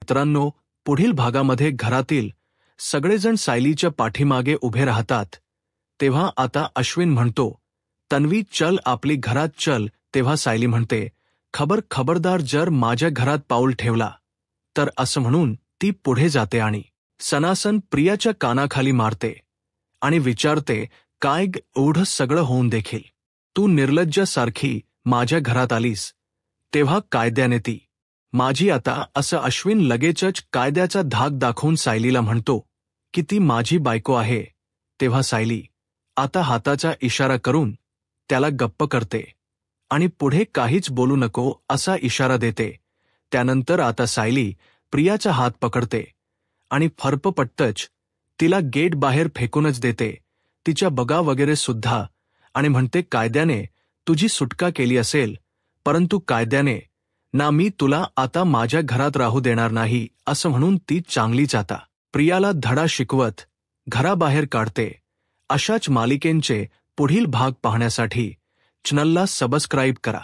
मित्रांनो, पुढील भागामध्ये घरातील सगळेजण सायलीच्या पाठीमागे उभे राहतात. तेव्हा आता अश्विन म्हणतो, तन्वी चल आपली घरात चल. तेव्हा सायली म्हणते, खबरदार जर माझ्या घरात पाऊल ठेवला तर. असं म्हणून ती पुढे जाते आणि सनासन प्रियाच्या कानाखाली मारते आणि विचारते, काय एवढं सगळं होऊन देखील तू निर्लज्जासारखी माझ्या घरात आलीस. तेव्हा कायद्याने ती माझी आता. असं अश्विन लगेचच कायद्याचा धाक दाखवून सायलीला म्हणतो की ती माझी बायको आहे. तेव्हा सायली आता हाताचा इशारा करून त्याला गप्प करते आणि पुढे काहीच बोलू नको असा इशारा देते. त्यानंतर आता सायली प्रियाचा हात पकडते आणि फरफटच तिला गेट बाहेर फेकूनच देते, तिच्या बगा वगैरे सुद्धा, आणि म्हणते, कायद्याने तुझी सुटका केली असेल, परंतु कायद्याने ना, मी तुला आता माझ्या घरात राहू देणार नाही. असं म्हणून ती चांगलीच आता प्रियाला धडा शिकवत घराबाहेर काढते. अशाच मालिकेंचे पुढील भाग पाहण्यासाठी चॅनलला सबस्क्राईब करा.